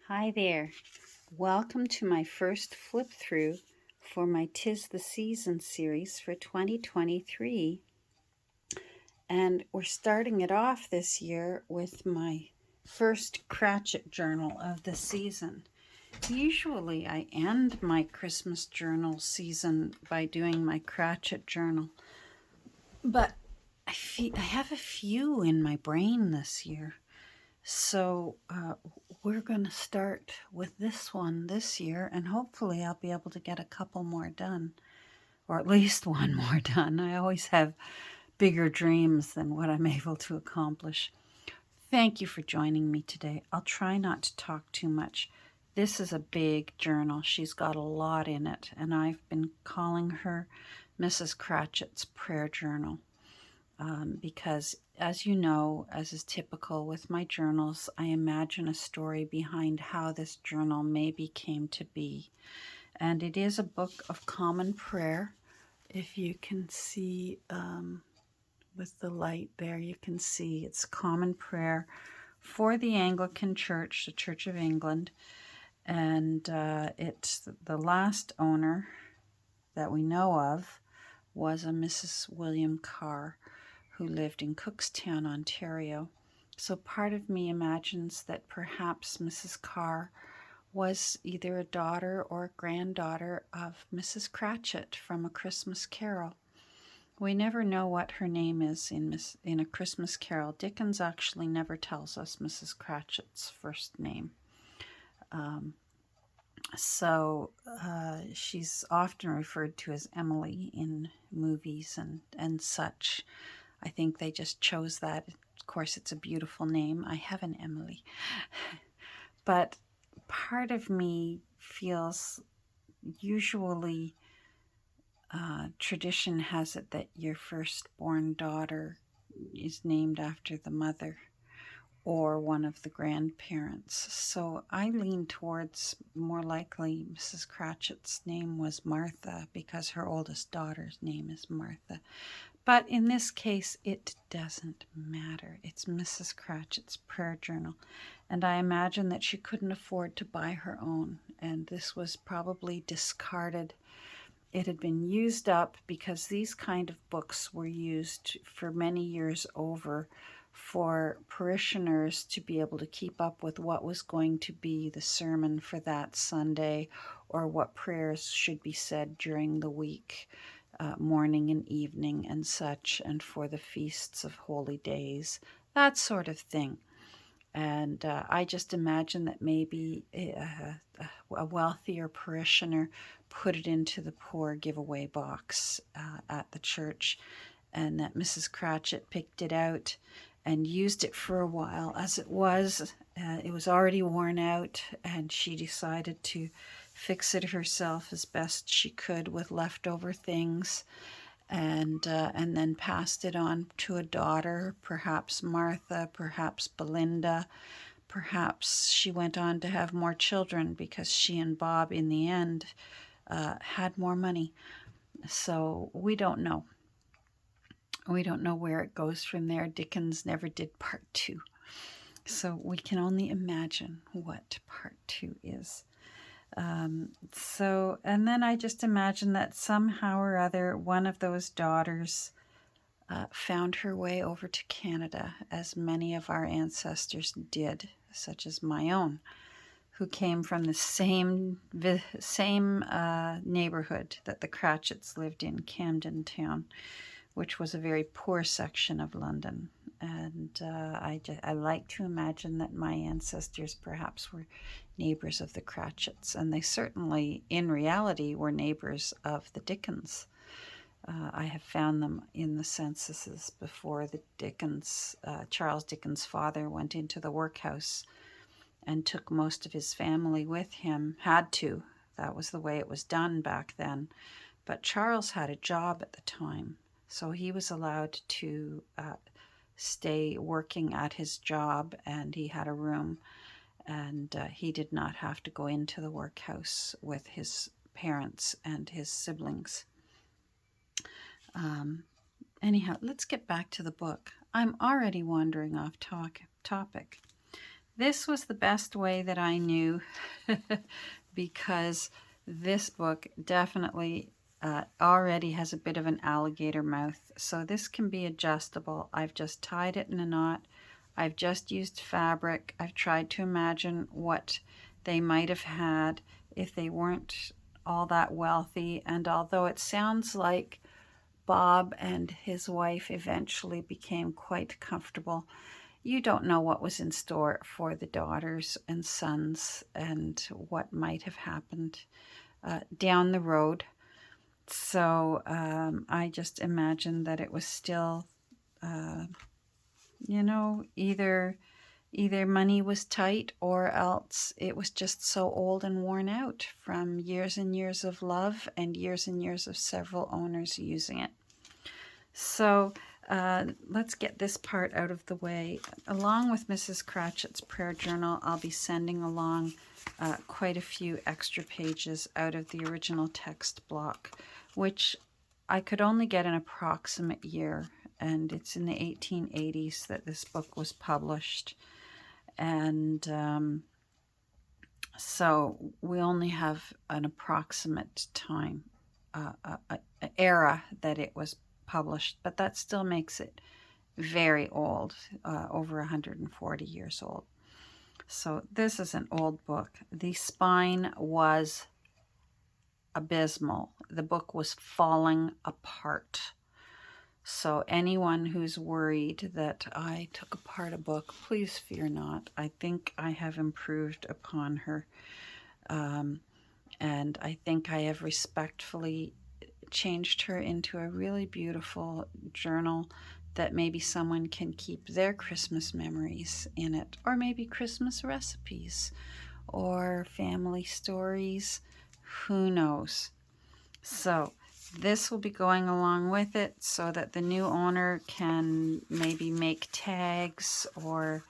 Hi there. Welcome to my first flip through for my 'Tis the Season series for 2023. And we're starting it off this year with my first Cratchit journal of the season. Usually I end my Christmas journal season by doing my Cratchit journal, but I have a few in my brain this year. So we're going to start with this one this year, and hopefully I'll be able to get a couple more done, or at least one more done. I always have bigger dreams than what I'm able to accomplish. Thank you for joining me today. I'll try not to talk too much. This is a big journal. She's got a lot in it, and I've been calling her Mrs. Cratchit's prayer journal. Because, as you know, as is typical with my journals, I imagine a story behind how this journal maybe came to be. And it is a book of common prayer. If you can see with the light there, you can see it's common prayer for the Anglican Church, the Church of England. And it's the last owner that we know of was a Mrs. William Carr, who lived in Cookstown, Ontario. So part of me imagines that perhaps Mrs. Carr was either a daughter or a granddaughter of Mrs. Cratchit from A Christmas Carol. We never know what her name is in A Christmas Carol. Dickens actually never tells us Mrs. Cratchit's first name. So she's often referred to as Emily in movies and such. I think they just chose that. Of course, it's a beautiful name. I have an Emily. But part of me feels usually tradition has it that your firstborn daughter is named after the mother or one of the grandparents. So I lean towards more likely Mrs. Cratchit's name was Martha because her oldest daughter's name is Martha. But in this case, it doesn't matter. It's Mrs. Cratchit's prayer journal. And I imagine that she couldn't afford to buy her own. And this was probably discarded. It had been used up because these kind of books were used for many years over for parishioners to be able to keep up with what was going to be the sermon for that Sunday or what prayers should be said during the week. Morning and evening and such, and for the feasts of holy days, that sort of thing. And I just imagine that maybe a wealthier parishioner put it into the poor giveaway box at the church, and that Mrs. Cratchit picked it out and used it for a while as it was. It was already worn out, and she decided to fix it herself as best she could with leftover things, and then passed it on to a daughter, perhaps Martha, perhaps Belinda. Perhaps she went on to have more children because she and Bob, in the end, had more money. So we don't know. We don't know where it goes from there. Dickens never did part 2. So we can only imagine what part 2 is. And then I just imagine that somehow or other, one of those daughters found her way over to Canada, as many of our ancestors did, such as my own, who came from the same neighborhood that the Cratchits lived in, Camden Town, which was a very poor section of London. And I like to imagine that my ancestors perhaps were neighbors of the Cratchits, and they certainly, in reality, were neighbors of the Dickens. I have found them in the censuses before the Dickens, Charles Dickens' father went into the workhouse and took most of his family with him. Had to. That was the way it was done back then. But Charles had a job at the time, so he was allowed to stay working at his job, and he had a room, and he did not have to go into the workhouse with his parents and his siblings. Anyhow, let's get back to the book. I'm already wandering off topic. This was the best way that I knew because this book definitely already has a bit of an alligator mouth. So this can be adjustable. I've just tied it in a knot. I've just used fabric. I've tried to imagine what they might have had if they weren't all that wealthy. And although it sounds like Bob and his wife eventually became quite comfortable, you don't know what was in store for the daughters and sons and what might have happened down the road. So I just imagine that it was still, either money was tight or else it was just so old and worn out from years and years of love and years of several owners using it. So let's get this part out of the way. Along with Mrs. Cratchit's prayer journal, I'll be sending along quite a few extra pages out of the original text block, which I could only get an approximate year, and it's in the 1880s that this book was published. And so we only have an approximate time, era that it was published, but that still makes it very old, over 140 years old. So this is an old book. The spine was abysmal. The book was falling apart. So anyone who's worried that I took apart a book, please fear not. I think I have improved upon her. And I think I have respectfully changed her into a really beautiful journal that maybe someone can keep their Christmas memories in it, or maybe Christmas recipes or family stories. Who knows? So this will be going along with it so that the new owner can maybe make tags or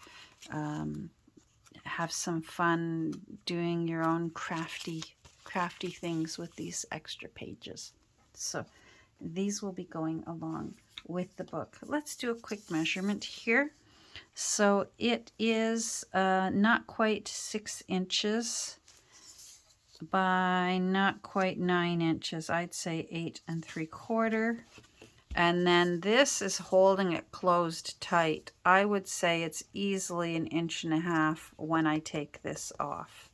have some fun doing your own crafty things with these extra pages. So these will be going along with the book. Let's do a quick measurement here. So it is not quite 6 inches by not quite 9 inches. I'd say 8 3/4. And then this is holding it closed tight. I would say it's easily 1.5 inches when I take this off.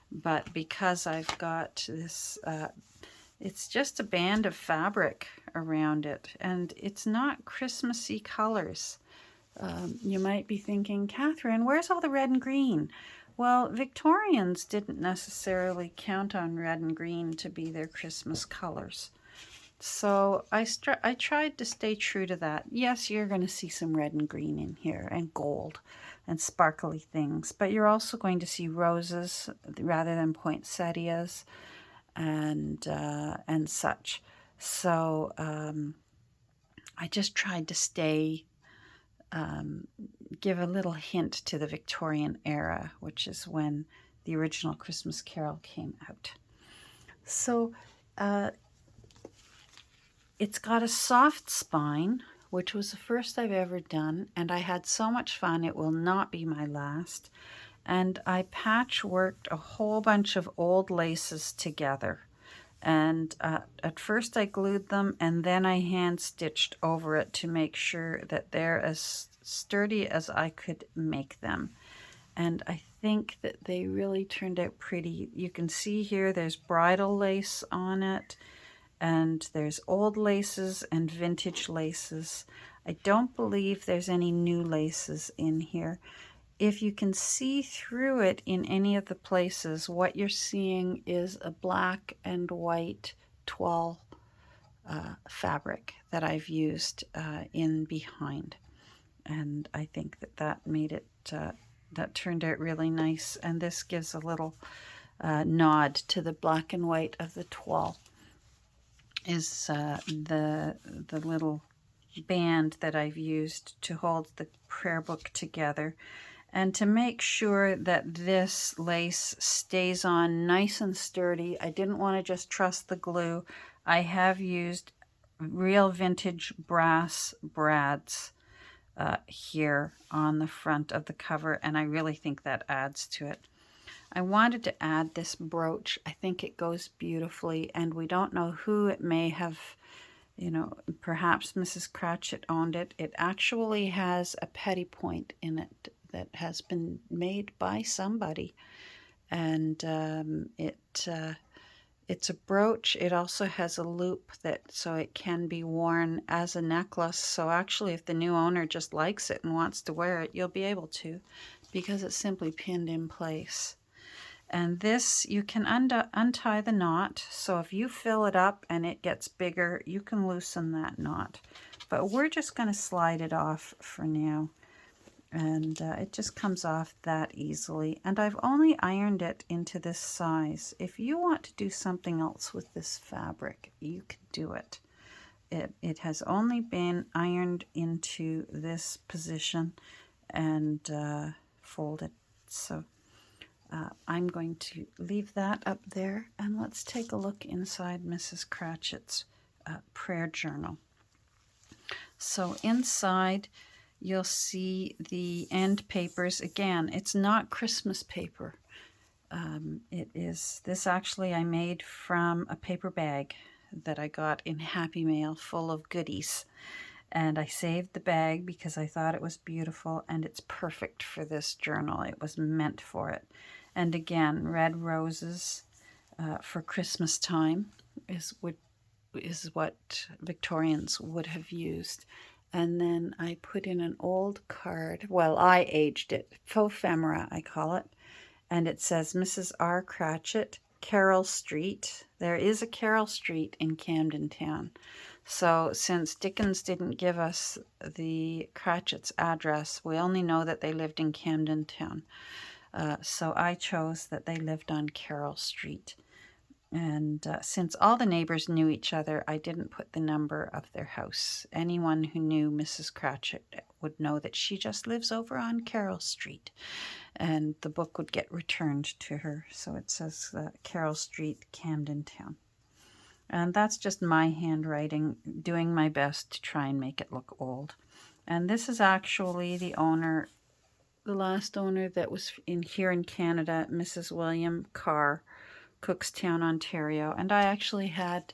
But because I've got this, it's just a band of fabric around it, and it's not Christmassy colors. You might be thinking, Catherine, where's all the red and green? Well, Victorians didn't necessarily count on red and green to be their Christmas colors. So I tried to stay true to that. Yes, you're going to see some red and green in here, and gold and sparkly things, but you're also going to see roses rather than poinsettias and such. So I just tried to stay, give a little hint to the Victorian era, which is when the original Christmas Carol came out. So it's got a soft spine, which was the first I've ever done, and I had so much fun, it will not be my last. And I patchworked a whole bunch of old laces together. And at first I glued them, and then I hand stitched over it to make sure that they're as sturdy as I could make them. And I think that they really turned out pretty. You can see here there's bridal lace on it, and there's old laces and vintage laces. I don't believe there's any new laces in here. If you can see through it in any of the places, what you're seeing is a black and white toile fabric that I've used in behind. And I think that made it, that turned out really nice. And this gives a little nod to the black and white of the toile. Is the little band that I've used to hold the prayer book together. And to make sure that this lace stays on nice and sturdy, I didn't want to just trust the glue. I have used real vintage brass brads here on the front of the cover, and I really think that adds to it. I wanted to add this brooch. I think it goes beautifully, and we don't know who it may have, perhaps Mrs. Cratchit owned it. It actually has a petty point in it that has been made by somebody, and it's a brooch. It also has a loop so it can be worn as a necklace. So actually, if the new owner just likes it and wants to wear it, you'll be able to, because it's simply pinned in place. And this, you can untie the knot. So if you fill it up and it gets bigger, you can loosen that knot. But we're just going to slide it off for now. And it just comes off that easily. And I've only ironed it into this size. If you want to do something else with this fabric, you can do it. It has only been ironed into this position and folded. So I'm going to leave that up there, and let's take a look inside Mrs. Cratchit's prayer journal. So inside, you'll see the end papers. Again, it's not Christmas paper. This actually I made from a paper bag that I got in Happy Mail full of goodies. And I saved the bag because I thought it was beautiful, and it's perfect for this journal. It was meant for it. And again, red roses for Christmas time is what Victorians would have used. And then I put in an old card. Well, I aged it. Faux ephemera, I call it. And it says, Mrs. R. Cratchit, Carroll Street. There is a Carroll Street in Camden Town. So since Dickens didn't give us the Cratchit's address, we only know that they lived in Camden Town. So I chose that they lived on Carroll Street. And since all the neighbors knew each other, I didn't put the number of their house. Anyone who knew Mrs. Cratchit would know that she just lives over on Carroll Street. And the book would get returned to her. So it says Carroll Street, Camden Town. And that's just my handwriting, doing my best to try and make it look old. And this is actually the last owner that was here in Canada, Mrs. William Carr, Cookstown, Ontario. And I actually had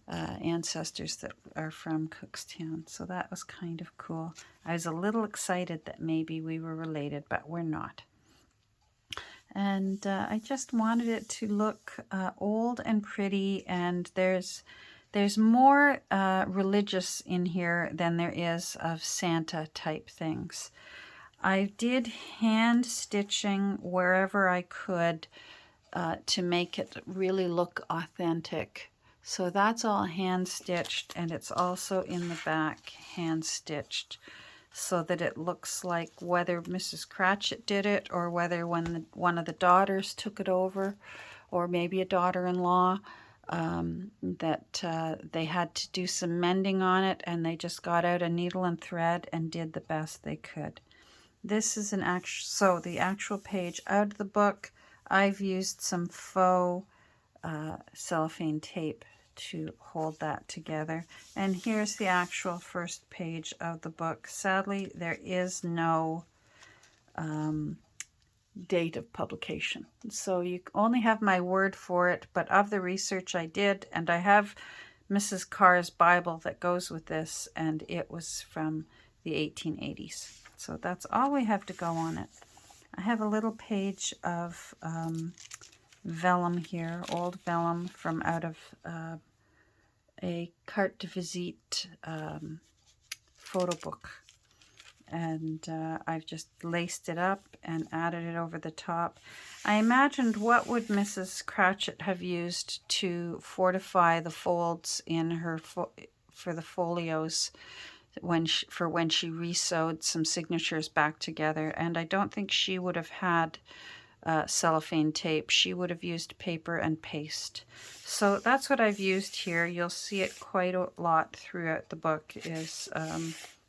ancestors that are from Cookstown, so that was kind of cool. I was a little excited that maybe we were related, but we're not. And I just wanted it to look old and pretty, and there's more religious in here than there is of Santa type things. I did hand stitching wherever I could to make it really look authentic. So that's all hand stitched, and it's also in the back hand stitched, so that it looks like whether Mrs. Cratchit did it or whether one of the daughters took it over, or maybe a daughter-in-law, that they had to do some mending on it, and they just got out a needle and thread and did the best they could. This is the actual page out of the book. I've used some faux cellophane tape to hold that together. And here's the actual first page of the book. Sadly, there is no date of publication. So you only have my word for it, but of the research I did, and I have Mrs. Carr's Bible that goes with this, and it was from the 1880s. So that's all we have to go on it. I have a little page of vellum here, old vellum from out of a carte de visite photo book. And I've just laced it up and added it over the top. I imagined what would Mrs. Cratchit have used to fortify the folds in her for the folios when she re-sewed some signatures back together. And I don't think she would have had cellophane tape. She would have used paper and paste. So that's what I've used here. You'll see it quite a lot throughout the book.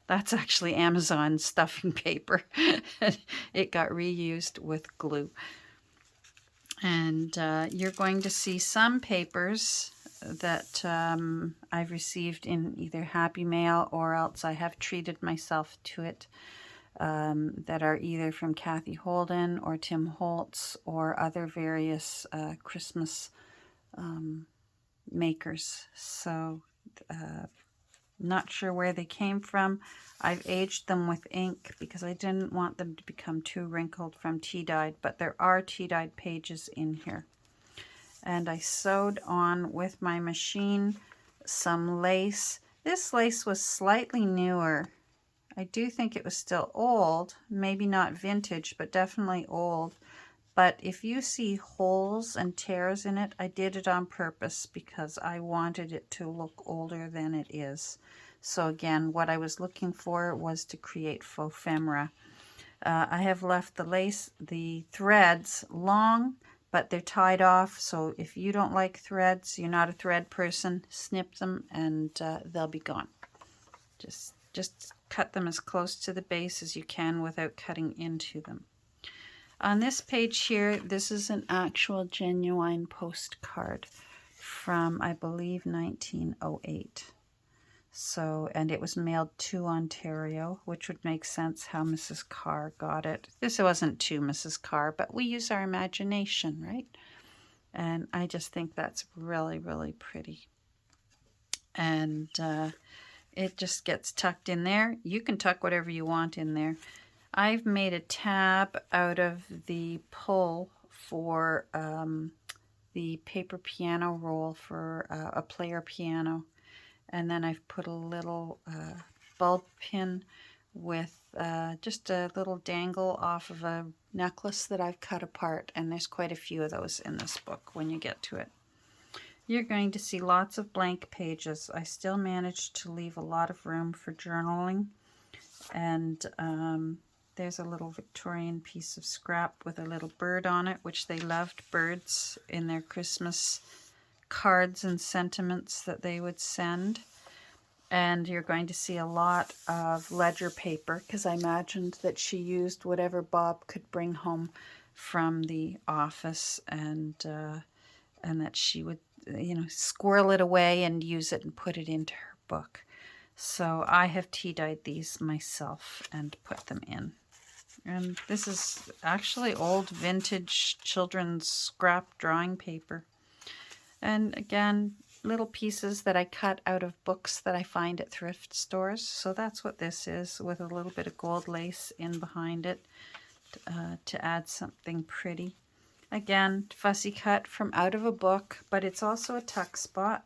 That's actually Amazon stuffing paper. It got reused with glue. And you're going to see some papers that I've received in either Happy Mail or else I have treated myself to it, that are either from Kathy Holden or Tim Holtz or other various Christmas makers. So not sure where they came from. I've aged them with ink because I didn't want them to become too wrinkled from tea-dyed, but there are tea-dyed pages in here. And I sewed on with my machine some lace. This lace was slightly newer. I do think it was still old, maybe not vintage, but definitely old. But if you see holes and tears in it, I did it on purpose because I wanted it to look older than it is. So again, what I was looking for was to create faux ephemera. I have left the threads long, but they're tied off. So if you don't like threads, you're not a thread person, snip them and they'll be gone. Just cut them as close to the base as you can without cutting into them. On this page here, this is an actual genuine postcard from, I believe, 1908. So, and it was mailed to Ontario, which would make sense how Mrs. Carr got it. This wasn't to Mrs. Carr, but we use our imagination, right? And I just think that's really, really pretty. And it just gets tucked in there. You can tuck whatever you want in there. I've made a tab out of the pull for the paper piano roll for a player piano. And then I've put a little bulb pin with just a little dangle off of a necklace that I've cut apart. And there's quite a few of those in this book when you get to it. You're going to see lots of blank pages. I still managed to leave a lot of room for journaling. And there's a little Victorian piece of scrap with a little bird on it, which they loved birds in their Christmas cards and sentiments that they would send. And you're going to see a lot of ledger paper because I imagined that she used whatever Bob could bring home from the office, and that she would, squirrel it away and use it and put it into her book. So I have tea-dyed these myself and put them in. And this is actually old vintage children's scrap drawing paper. And again, little pieces that I cut out of books that I find at thrift stores. So that's what this is, with a little bit of gold lace in behind it to add something pretty. Again, fussy cut from out of a book, but it's also a tuck spot.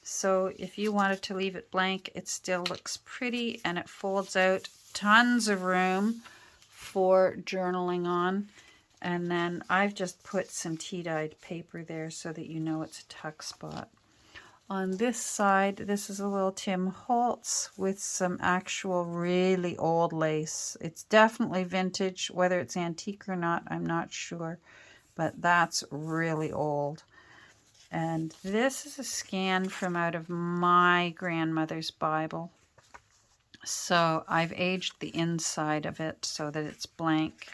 So if you wanted to leave it blank, it still looks pretty and it folds out. Tons of room for journaling on. And then I've just put some tea-dyed paper there so that you know it's a tuck spot. On this side, this is a little Tim Holtz with some actual really old lace. It's definitely vintage. Whether it's antique or not, I'm not sure. But that's really old. And this is a scan from out of my grandmother's Bible. So I've aged the inside of it so that it's blank.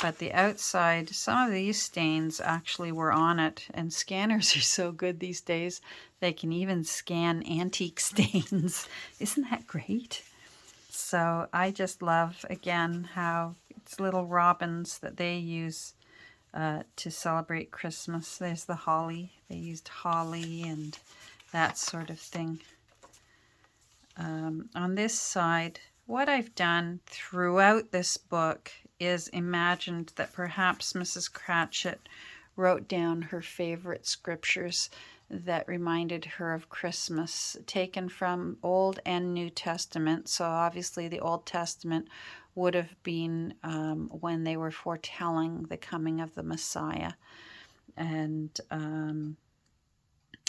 But the outside, some of these stains actually were on it. And scanners are so good these days, they can even scan antique stains. Isn't that great? So I just love, again, how it's little robins that they use to celebrate Christmas. There's the holly. They used holly and that sort of thing. On this side, what I've done throughout this book is imagined that perhaps Mrs. Cratchit wrote down her favorite scriptures that reminded her of Christmas, taken from Old and New Testament. So obviously the Old Testament would have been when they were foretelling the coming of the Messiah. And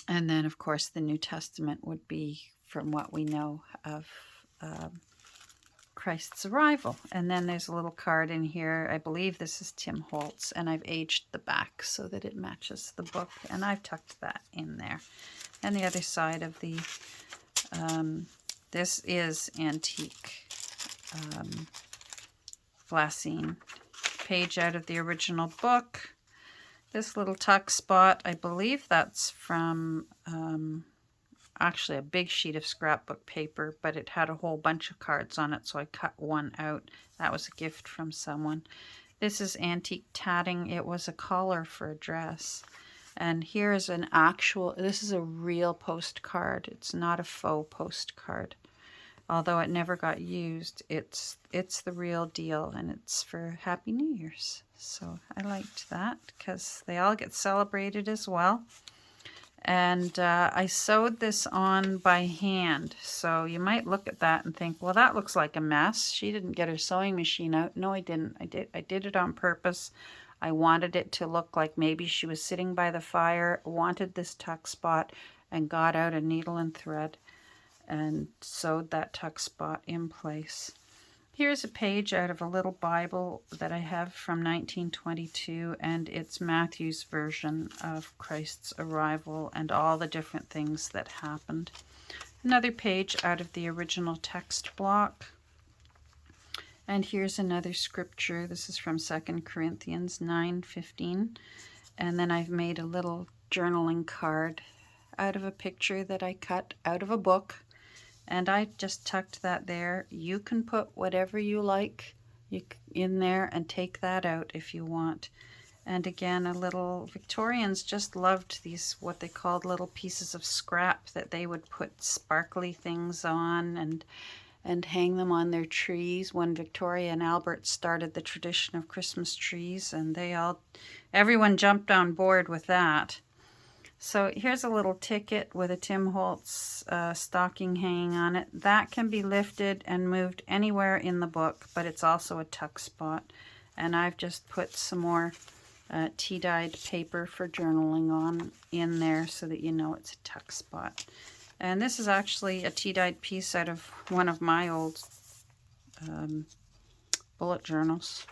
then, of course, the New Testament would be from what we know of Christ's arrival. And then there's a little card in here. I believe this is Tim Holtz, and I've aged the back so that it matches the book, and I've tucked that in there. And the other side of the, this is antique glassine. Page out of the original book. This little tuck spot, I believe that's from actually a big sheet of scrapbook paper, but it had a whole bunch of cards on it, so I cut one out. That was a gift from someone. This is antique tatting. It was a collar for a dress. And here is an actual, this is a real postcard. It's not a faux postcard. Although it never got used, it's the real deal, and it's for Happy New Year's. So I liked that because they all get celebrated as well. And I sewed this on by hand. So you might look at that and think, well, that looks like a mess. She didn't get her sewing machine out. No, I didn't. I did it on purpose. I wanted it to look like maybe she was sitting by the fire, wanted this tuck spot, and got out a needle and thread and sewed that tuck spot in place. Here's a page out of a little Bible that I have from 1922, and it's Matthew's version of Christ's arrival and all the different things that happened. Another page out of the original text block. And here's another scripture. This is from 2 Corinthians 9:15. And then I've made a little journaling card out of a picture that I cut out of a book. And I just tucked that there. You can put whatever you like in there and take that out if you want. And again, a little, Victorians just loved these, what they called little pieces of scrap that they would put sparkly things on and hang them on their trees when Victoria and Albert started the tradition of Christmas trees, and everyone jumped on board with that. So here's a little ticket with a Tim Holtz stocking hanging on it. That can be lifted and moved anywhere in the book, but it's also a tuck spot. And I've just put some more tea-dyed paper for journaling on in there so that you know it's a tuck spot. And this is actually a tea-dyed piece out of one of my old bullet journals.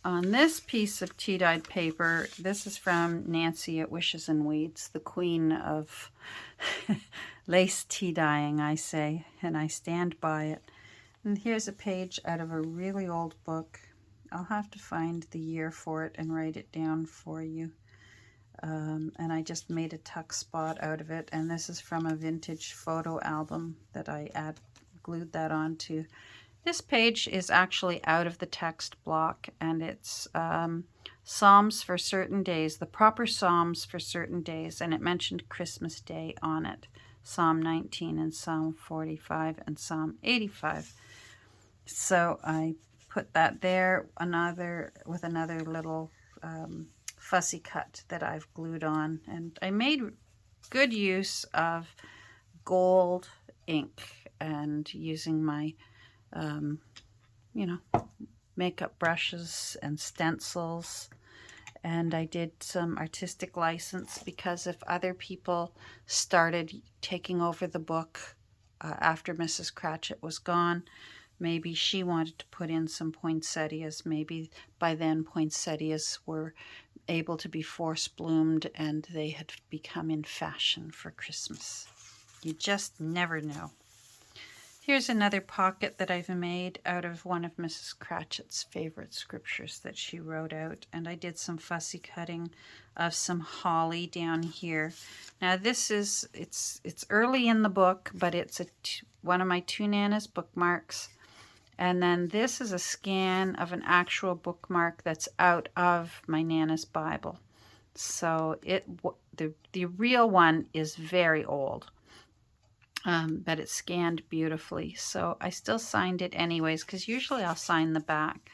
On this piece of tea-dyed paper, this is from Nancy at Wishes and Weeds, the queen of lace tea dyeing, I say, and I stand by it. And here's a page out of a really old book. I'll have to find the year for it and write it down for you. And I just made a tuck spot out of it. And this is from a vintage photo album that I glued that onto. This page is actually out of the text block, and it's Psalms for certain days, the proper Psalms for certain days, and it mentioned Christmas Day on it, Psalm 19 and Psalm 45 and Psalm 85. So I put that there, with another little fussy cut that I've glued on, and I made good use of gold ink and using my makeup brushes and stencils, and I did some artistic license because if other people started taking over the book after Mrs. Cratchit was gone, maybe she wanted to put in some poinsettias. Maybe by then poinsettias were able to be force bloomed and they had become in fashion for Christmas. You just never know. Here's another pocket that I've made out of one of Mrs. Cratchit's favorite scriptures that she wrote out, and I did some fussy cutting of some holly down here. Now this is, it's early in the book, but it's one of my two Nana's bookmarks, and then this is a scan of an actual bookmark that's out of my Nana's Bible. So the real one is very old. But it scanned beautifully, so I still signed it anyways, because usually I'll sign the back,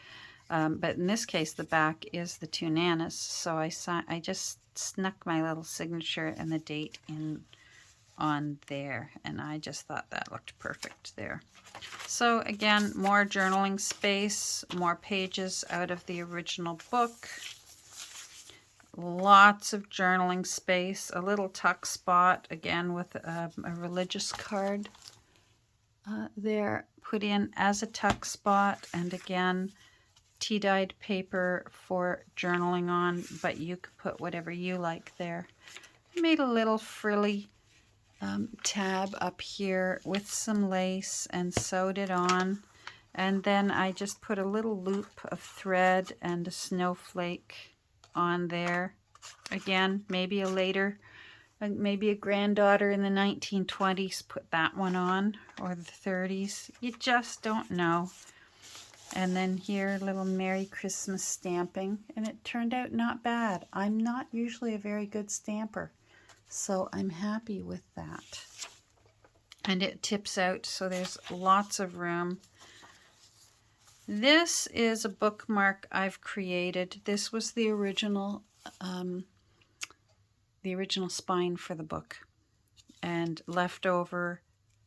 but in this case the back is the two Nanas, so I just snuck my little signature and the date in on there, and I just thought that looked perfect there. So again, more journaling space, more pages out of the original book. Lots of journaling space, a little tuck spot, again with a religious card there put in as a tuck spot, and again tea-dyed paper for journaling on, but you could put whatever you like there. I made a little frilly tab up here with some lace and sewed it on, and then I just put a little loop of thread and a snowflake on there. Again, maybe a later maybe a granddaughter in the 1920s put that one on, or the 30s. You just don't know. And then here, little Merry Christmas stamping, and it turned out not bad. I'm not usually a very good stamper, so I'm happy with that. And it tips out, so there's lots of room. This is a bookmark I've created. This was the original spine for the book, and leftover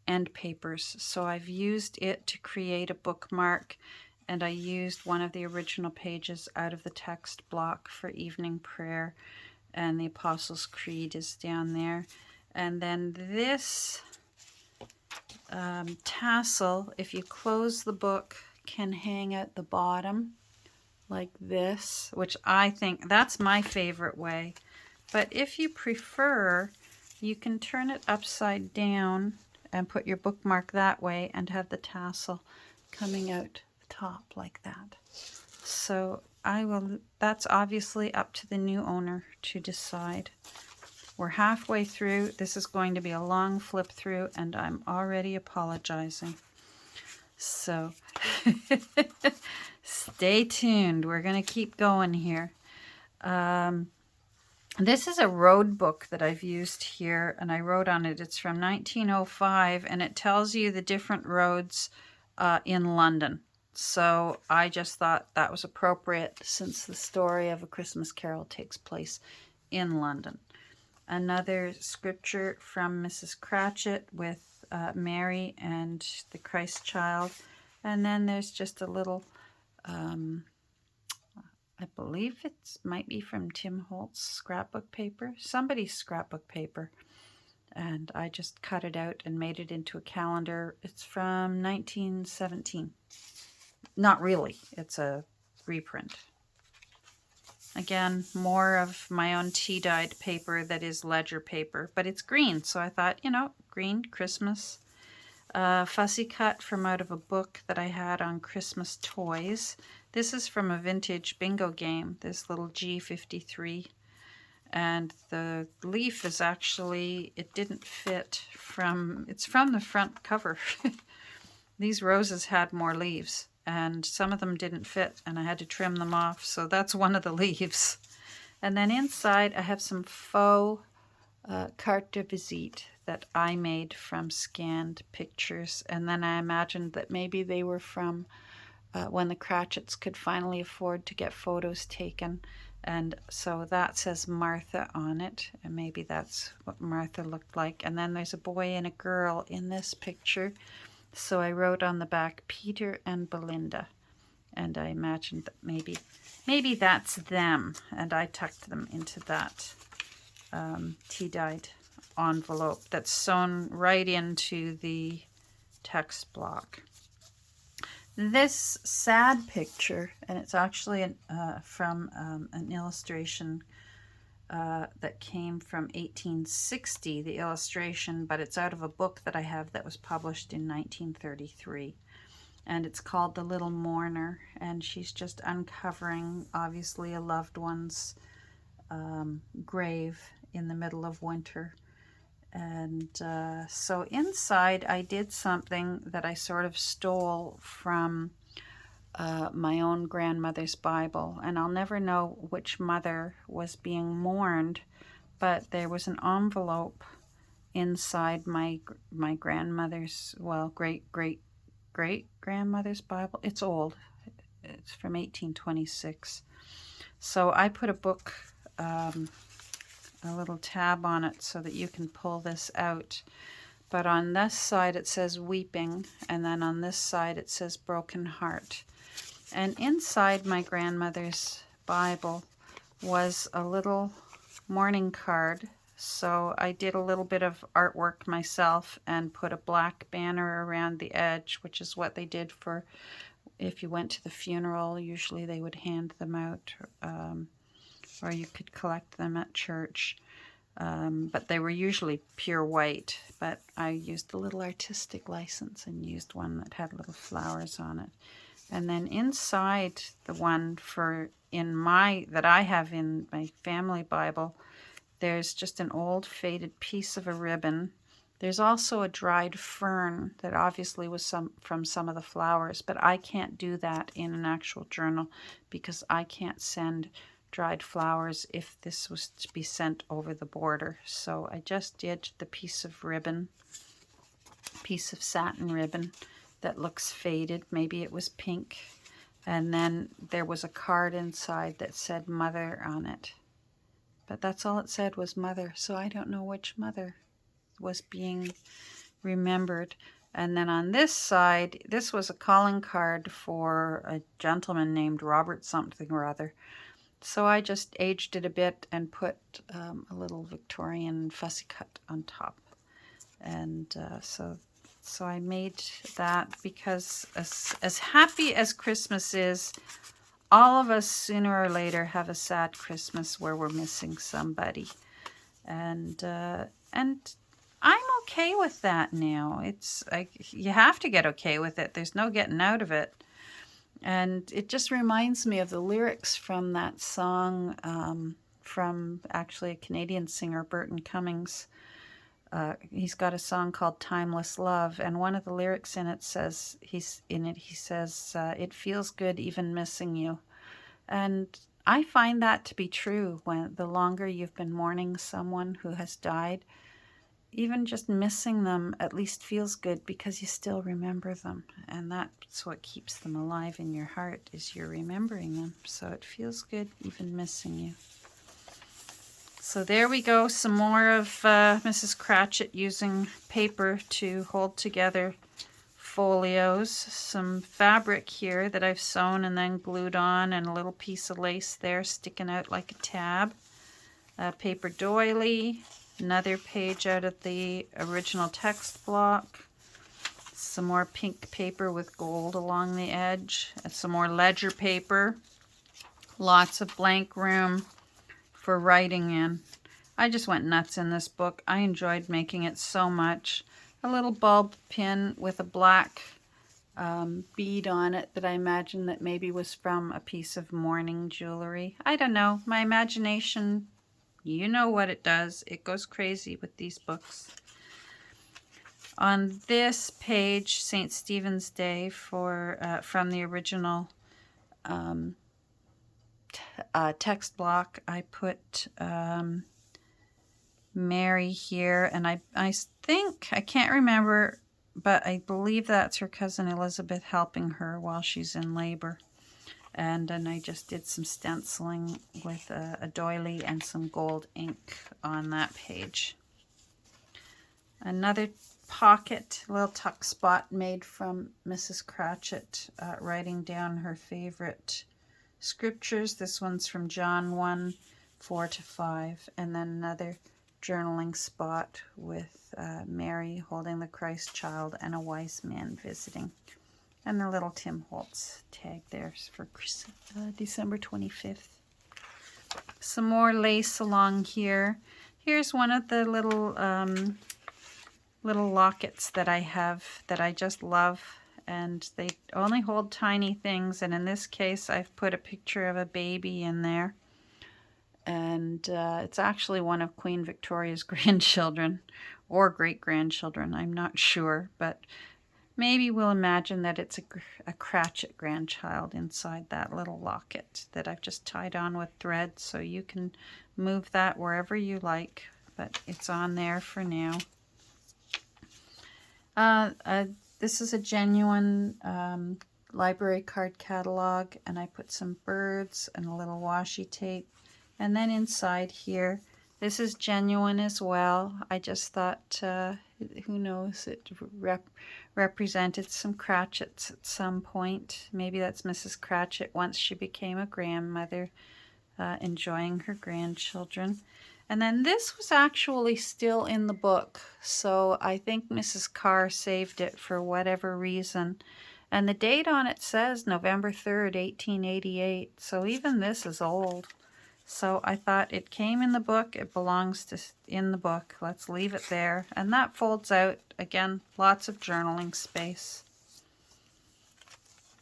end papers. So I've used it to create a bookmark, and I used one of the original pages out of the text block for evening prayer, and the Apostles' Creed is down there. And then this tassel, if you close the book, can hang at the bottom like this, which I think that's my favorite way. But if you prefer, you can turn it upside down and put your bookmark that way and have the tassel coming out the top like that. So that's obviously up to the new owner to decide. We're halfway through. This is going to be a long flip through, and I'm already apologizing. So stay tuned. We're going to keep going here. This is a road book that I've used here, and I wrote on it. It's from 1905, and it tells you the different roads in London. So I just thought that was appropriate since the story of A Christmas Carol takes place in London. Another scripture from Mrs. Cratchit with Mary and the Christ child. And then there's just a little, I believe it might be from Tim Holt's scrapbook paper, somebody's scrapbook paper. And I just cut it out and made it into a calendar. It's from 1917. Not really, it's a reprint. Again, more of my own tea-dyed paper that is ledger paper, but it's green, so I thought, green, Christmas. Fussy cut from out of a book that I had on Christmas toys. This is from a vintage bingo game, this little G53. And the leaf is actually, it didn't fit it's from the front cover. These roses had more leaves, and some of them didn't fit, and I had to trim them off, so that's one of the leaves. And then inside I have some faux carte de visite that I made from scanned pictures, and then I imagined that maybe they were from when the Cratchits could finally afford to get photos taken. And so that says Martha on it, and maybe that's what Martha looked like. And then there's a boy and a girl in this picture. So I wrote on the back, Peter and Belinda. And I imagined that maybe that's them. And I tucked them into that tea-dyed envelope that's sewn right into the text block. This sad picture, and it's actually from an illustration that came from 1860, the illustration, but it's out of a book that I have that was published in 1933. And it's called The Little Mourner, and she's just uncovering, obviously, a loved one's grave in the middle of winter. And so inside I did something that I sort of stole from my own grandmother's Bible, and I'll never know which mother was being mourned, but there was an envelope inside my grandmother's, well, great grandmother's Bible. It's old. It's from 1826. So I put a book, a little tab on it so that you can pull this out. But on this side it says weeping, and then on this side it says broken heart. And inside my grandmother's Bible was a little mourning card. So I did a little bit of artwork myself and put a black banner around the edge, which is what they did for if you went to the funeral. Usually they would hand them out, or you could collect them at church. But they were usually pure white, but I used a little artistic license and used one that had little flowers on it. And then inside the one that I have in my family Bible, There's just an old faded piece of a ribbon. There's also a dried fern that obviously was from some of the flowers, but I can't do that in an actual journal because I can't send dried flowers if this was to be sent over the border. So I just did the piece of ribbon, piece of satin ribbon that looks faded. Maybe it was pink. And then there was a card inside that said Mother on it. But that's all it said was Mother, so I don't know which mother was being remembered. And then on this side, this was a calling card for a gentleman named Robert something or other. So I just aged it a bit and put a little Victorian fussy cut on top. And so I made that because as happy as Christmas is, all of us sooner or later have a sad Christmas where we're missing somebody. And I'm okay with that now. It's like you have to get okay with it. There's no getting out of it. And it just reminds me of the lyrics from that song from actually a Canadian singer, Burton Cummings. He's got a song called Timeless Love, and one of the lyrics in it says, he says, it feels good even missing you. And I find that to be true. When the longer you've been mourning someone who has died, even just missing them at least feels good because you still remember them. And that's what keeps them alive in your heart, is you're remembering them. So it feels good even missing you. So there we go, some more of Mrs. Cratchit using paper to hold together folios. Some fabric here that I've sewn and then glued on, and a little piece of lace there sticking out like a tab. A paper doily, another page out of the original text block. Some more pink paper with gold along the edge. And some more ledger paper. Lots of blank room for writing in. I just went nuts in this book. I enjoyed making it so much. A little bulb pin with a black bead on it that I imagine that maybe was from a piece of mourning jewelry. I don't know. My imagination, you know what it does. It goes crazy with these books. On this page, St. Stephen's Day from the original text block, I put Mary here, and I think, I can't remember, but I believe that's her cousin Elizabeth helping her while she's in labor. And then I just did some stenciling with a doily and some gold ink on that page. Another pocket, little tuck spot made from Mrs. Cratchit, writing down her favorite scriptures. This one's from John 1, 4-5, and then another journaling spot with Mary holding the Christ child and a wise man visiting. And the little Tim Holtz tag there for December 25th. Some more lace along here. Here's one of the little lockets that I have that I just love. And they only hold tiny things. And in this case, I've put a picture of a baby in there. And it's actually one of Queen Victoria's grandchildren or great-grandchildren. I'm not sure, but maybe we'll imagine that it's a Cratchit grandchild inside that little locket that I've just tied on with thread, so you can move that wherever you like, but it's on there for now. This is a genuine library card catalog, and I put some birds and a little washi tape. And then inside here, this is genuine as well. I just thought, who knows, it represented some Cratchits at some point. Maybe that's Mrs. Cratchit once she became a grandmother, enjoying her grandchildren. And then this was actually still in the book, so I think Mrs. Carr saved it for whatever reason. And the date on it says November 3rd, 1888, so even this is old. So I thought it came in the book, it belongs in the book, let's leave it there. And that folds out, again, lots of journaling space.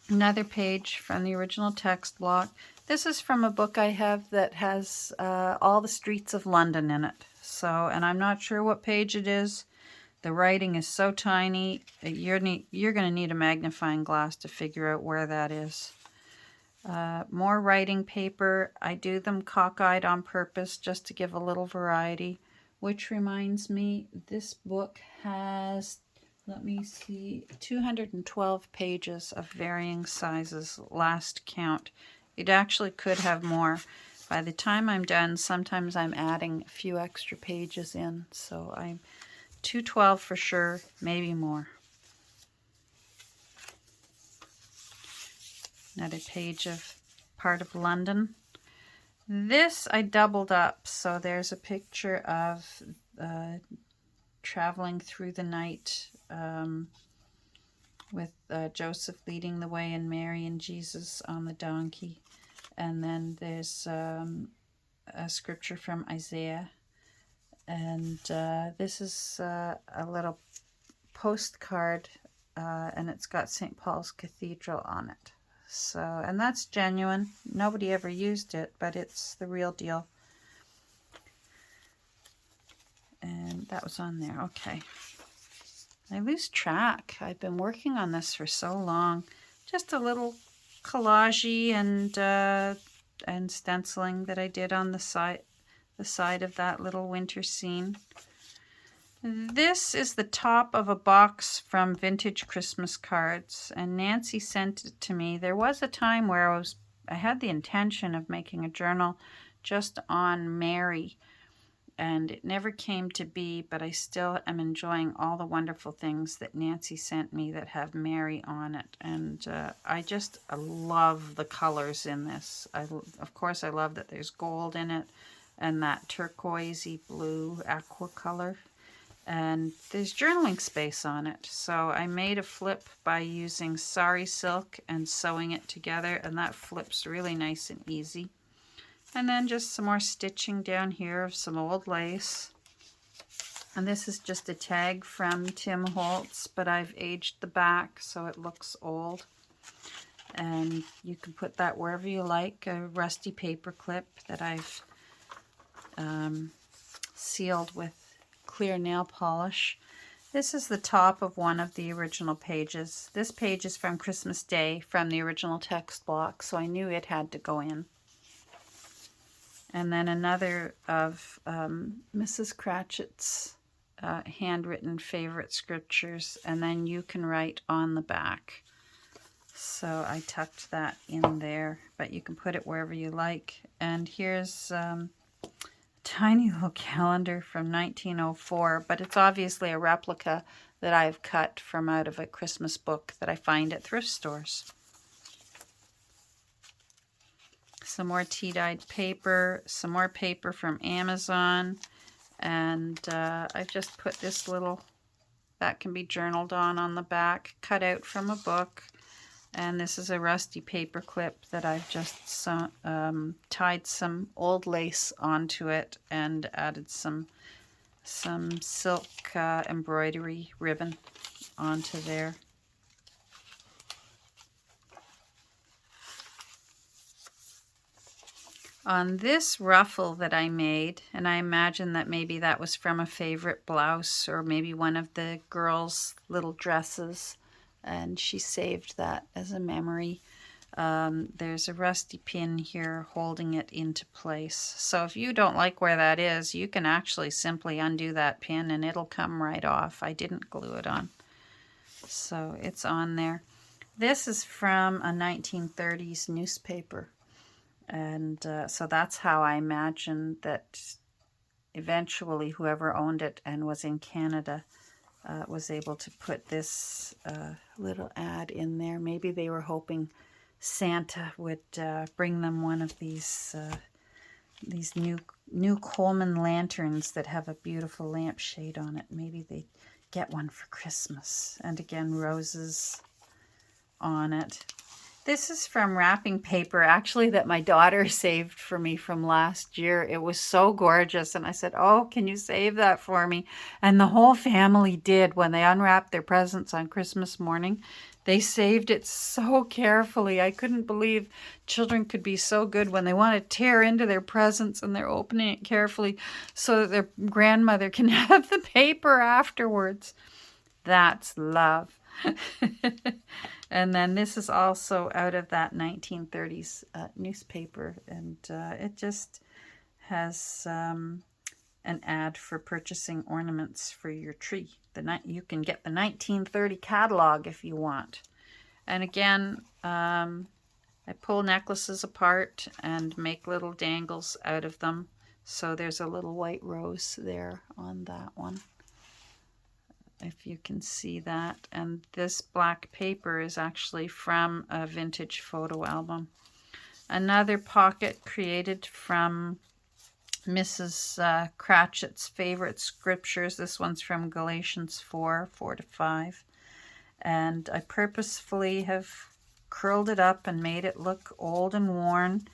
Another page from the original text block. This is from a book I have that has all the streets of London in it. So, and I'm not sure what page it is. The writing is so tiny, you're going to need a magnifying glass to figure out where that is. More writing paper. I do them cockeyed on purpose just to give a little variety. Which reminds me, this book has, let me see, 212 pages of varying sizes, last count. It actually could have more. By the time I'm done, sometimes I'm adding a few extra pages in. So I'm 212 for sure, maybe more. Another page of part of London. This I doubled up, so there's a picture of traveling through the night with Joseph leading the way and Mary and Jesus on the donkey. And then there's a scripture from Isaiah. And this is a little postcard, and it's got St. Paul's Cathedral on it. So, and that's genuine. Nobody ever used it, but it's the real deal. And that was on there. Okay. I lose track. I've been working on this for so long. Just a little collage and stenciling that I did on the side of that little winter scene. This is the top of a box from Vintage Christmas Cards, and Nancy sent it to me. There was a time where I had the intention of making a journal just on Mary, and it never came to be, but I still am enjoying all the wonderful things that Nancy sent me that have Mary on it. And I love the colors in this. Of course, I love that there's gold in it and that turquoisey blue aqua color. And there's journaling space on it. So I made a flip by using sari silk and sewing it together, and that flips really nice and easy. And then just some more stitching down here of some old lace. And this is just a tag from Tim Holtz, but I've aged the back so it looks old. And you can put that wherever you like. A rusty paper clip that I've sealed with clear nail polish. This is the top of one of the original pages. This page is from Christmas Day from the original text block, so I knew it had to go in. And then another of Mrs. Cratchit's handwritten favorite scriptures, and then you can write on the back. So I tucked that in there, but you can put it wherever you like. And here's tiny little calendar from 1904, but it's obviously a replica that I've cut from out of a Christmas book that I find at thrift stores. Some more tea-dyed paper, some more paper from Amazon, and I've just put this little, that can be journaled on the back, cut out from a book. And this is a rusty paper clip that I've just tied some old lace onto it and added some silk embroidery ribbon onto there. On this ruffle that I made, and I imagine that maybe that was from a favorite blouse or maybe one of the girls' little dresses, and she saved that as a memory. There's a rusty pin here holding it into place. So if you don't like where that is, you can actually simply undo that pin and it'll come right off. I didn't glue it on. So it's on there. This is from a 1930s newspaper. And so that's how I imagine that eventually whoever owned it and was in Canada was able to put this little ad in there. Maybe they were hoping Santa would bring them one of these new Coleman lanterns that have a beautiful lampshade on it. Maybe they'd get one for Christmas. And again, roses on it. This is from wrapping paper, actually, that my daughter saved for me from last year. It was so gorgeous. And I said, oh, can you save that for me? And the whole family did. When they unwrapped their presents on Christmas morning, they saved it so carefully. I couldn't believe children could be so good when they want to tear into their presents and they're opening it carefully so that their grandmother can have the paper afterwards. That's love. And then this is also out of that 1930s newspaper, and it just has an ad for purchasing ornaments for your tree. You can get the 1930 catalog if you want. And again, I pull necklaces apart and make little dangles out of them. So there's a little white rose there on that one, if you can see that. And this black paper is actually from a vintage photo album. Another pocket created from Mrs. Cratchit's favorite scriptures. This one's from Galatians 4:4-5. And I purposefully have curled it up and made it look old and worn.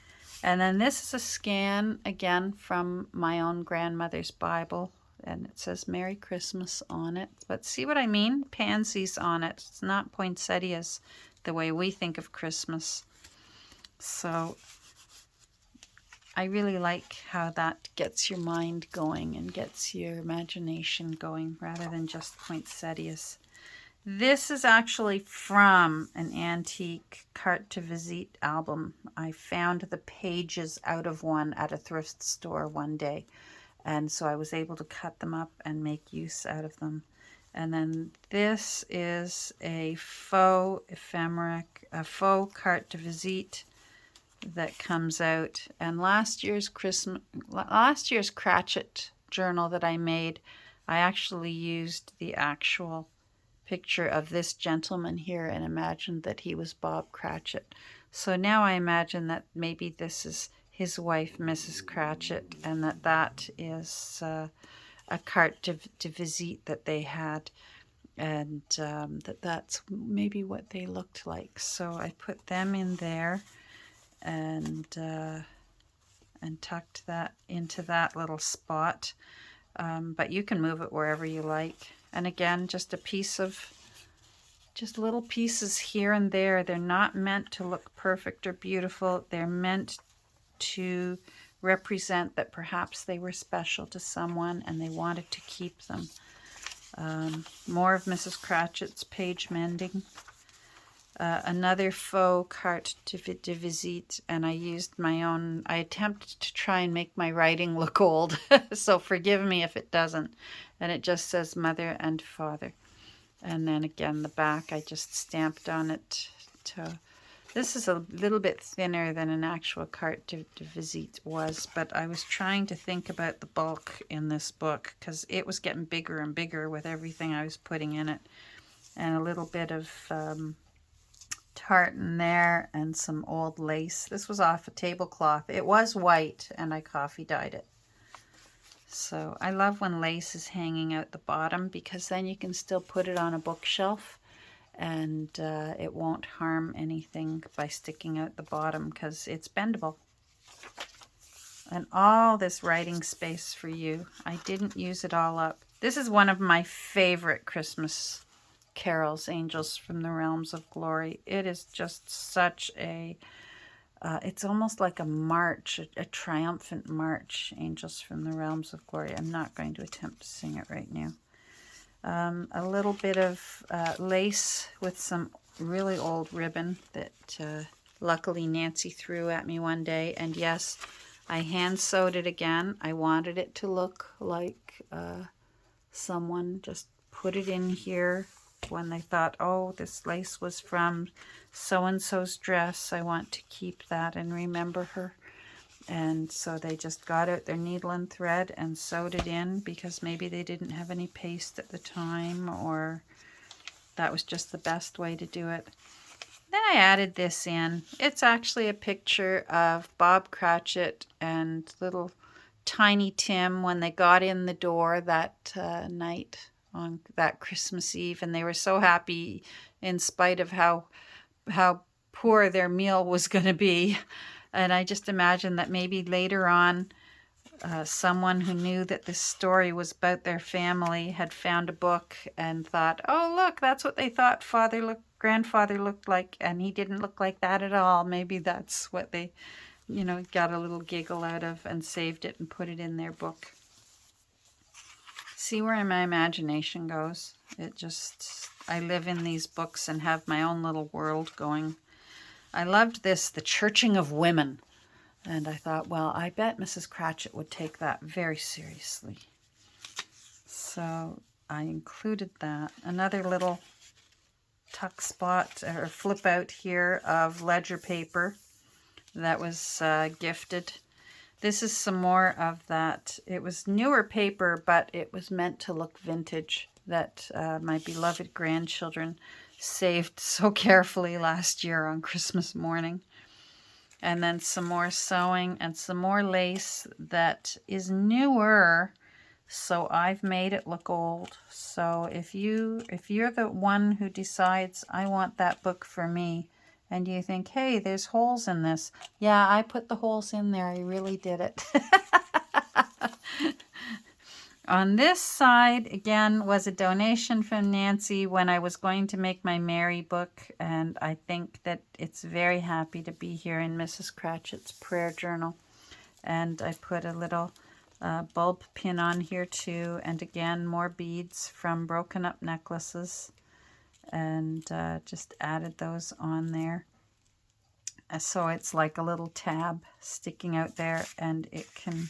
And then this is a scan, again, from my own grandmother's Bible. And it says Merry Christmas on it. But see what I mean? Pansies on it. It's not poinsettias the way we think of Christmas. So I really like how that gets your mind going and gets your imagination going rather than just poinsettias. This is actually from an antique carte de visite album. I found the pages out of one at a thrift store one day. And so I was able to cut them up and make use out of them. And then this is a faux ephemera, a faux carte de visite that comes out. And last year's Cratchit journal that I made, I actually used the actual picture of this gentleman here and imagined that he was Bob Cratchit. So now I imagine that maybe this is his wife, Mrs. Cratchit, and that is a carte de visite that they had, and that's maybe what they looked like. So I put them in there and tucked that into that little spot. But you can move it wherever you like. And again, just little pieces here and there. They're not meant to look perfect or beautiful. They're meant to represent that perhaps they were special to someone and they wanted to keep them. More of Mrs. Cratchit's page mending. Another faux carte de visite, and I used my own. I attempted to try and make my writing look old, so forgive me if it doesn't. And it just says Mother and Father. And then again, the back, I just stamped on it to... This is a little bit thinner than an actual carte de visite was, but I was trying to think about the bulk in this book because it was getting bigger and bigger with everything I was putting in it. And a little bit of tartan there and some old lace. This was off a tablecloth. It was white and I coffee dyed it. So I love when lace is hanging out the bottom because then you can still put it on a bookshelf. And it won't harm anything by sticking out the bottom because it's bendable. And all this writing space for you. I didn't use it all up. This is one of my favorite Christmas carols, Angels from the Realms of Glory. It is just such a, it's almost like a march, a triumphant march, Angels from the Realms of Glory. I'm not going to attempt to sing it right now. A little bit of lace with some really old ribbon that luckily Nancy threw at me one day. And yes, I hand sewed it again. I wanted it to look like someone just put it in here when they thought, oh, this lace was from so-and-so's dress. I want to keep that and remember her. And so they just got out their needle and thread and sewed it in because maybe they didn't have any paste at the time or that was just the best way to do it. Then I added this in. It's actually a picture of Bob Cratchit and little Tiny Tim when they got in the door that night on that Christmas Eve. And they were so happy in spite of how poor their meal was going to be. And I just imagine that maybe later on, someone who knew that this story was about their family had found a book and thought, oh, look, that's what they thought grandfather looked like, and he didn't look like that at all. Maybe that's what they, got a little giggle out of and saved it and put it in their book. See where my imagination goes. I live in these books and have my own little world going. I loved this, The Churching of Women. And I thought, well, I bet Mrs. Cratchit would take that very seriously. So I included that. Another little tuck spot or flip out here of ledger paper that was gifted. This is some more of that. It was newer paper, but it was meant to look vintage, that my beloved grandchildren saved so carefully last year on Christmas morning. And then some more sewing and some more lace that is newer, so I've made it look old. So if you're the one who decides, I want that book for me, and you think, hey, there's holes in this. Yeah, I put the holes in there. I really did it. On this side, again, was a donation from Nancy when I was going to make my Mary book, and I think that it's very happy to be here in Mrs. Cratchit's prayer journal. And I put a little bulb pin on here too, and again, more beads from broken up necklaces, and just added those on there. So it's like a little tab sticking out there, and it can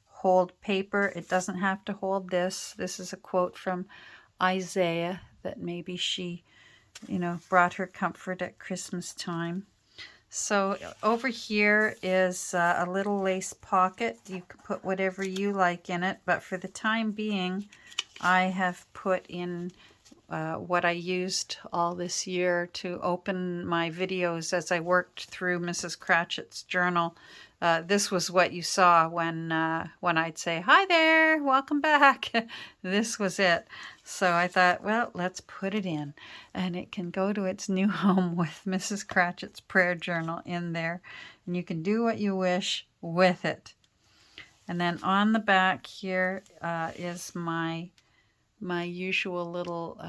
hold paper. It doesn't have to hold this. This is a quote from Isaiah that maybe she, brought her comfort at Christmas time. So over here is a little lace pocket. You can put whatever you like in it, but for the time being, I have put in what I used all this year to open my videos as I worked through Mrs. Cratchit's journal. This was what you saw when I'd say, hi there, welcome back. This was it. So I thought, well, let's put it in. And it can go to its new home with Mrs. Cratchit's prayer journal in there. And you can do what you wish with it. And then on the back here is my usual little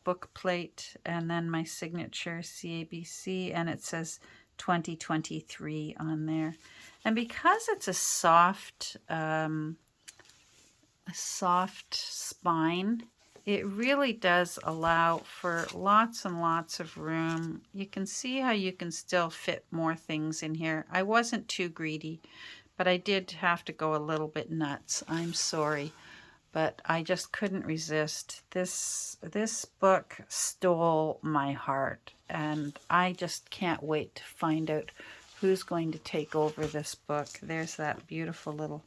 book plate, and then my signature CABC, and it says 2023 on there. And because it's a soft spine, it really does allow for lots and lots of room. You can see how you can still fit more things in here. I wasn't too greedy, but I did have to go a little bit nuts. I'm sorry, but I just couldn't resist. This book stole my heart, and I just can't wait to find out who's going to take over this book. There's that beautiful little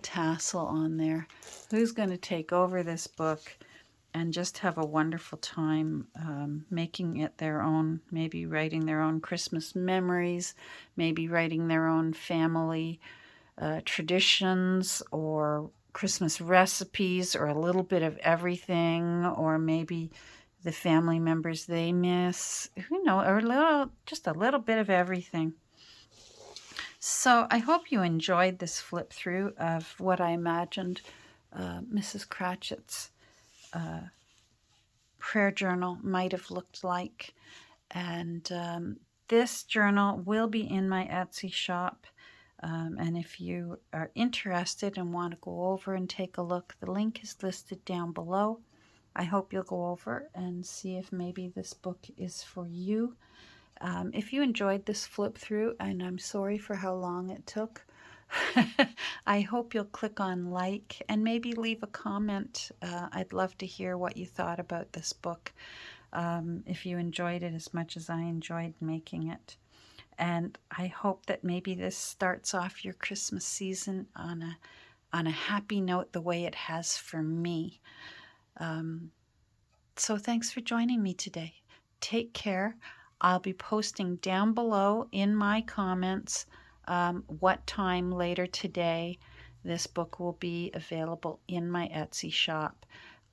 tassel on there. Who's going to take over this book and just have a wonderful time making it their own, maybe writing their own Christmas memories, maybe writing their own family traditions or Christmas recipes, or a little bit of everything, or maybe the family members they miss, who knows, or just a little bit of everything. So I hope you enjoyed this flip through of what I imagined Mrs. Cratchit's prayer journal might have looked like. And this journal will be in my Etsy shop. And if you are interested and want to go over and take a look, the link is listed down below. I hope you'll go over and see if maybe this book is for you. If you enjoyed this flip through, and I'm sorry for how long it took, I hope you'll click on like and maybe leave a comment. I'd love to hear what you thought about this book, if you enjoyed it as much as I enjoyed making it. And I hope that maybe this starts off your Christmas season on a happy note, the way it has for me. So thanks for joining me today. Take care. I'll be posting down below in my comments what time later today this book will be available in my Etsy shop.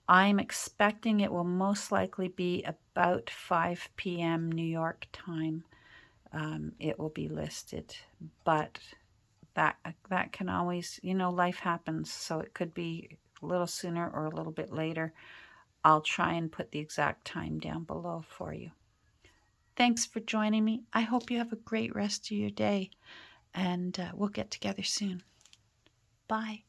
I'm expecting it will most likely be about 5 p.m. New York time. it will be listed. But that can always, life happens, so it could be a little sooner or a little bit later. I'll try and put the exact time down below for you. Thanks for joining me. I hope you have a great rest of your day, and we'll get together soon. Bye.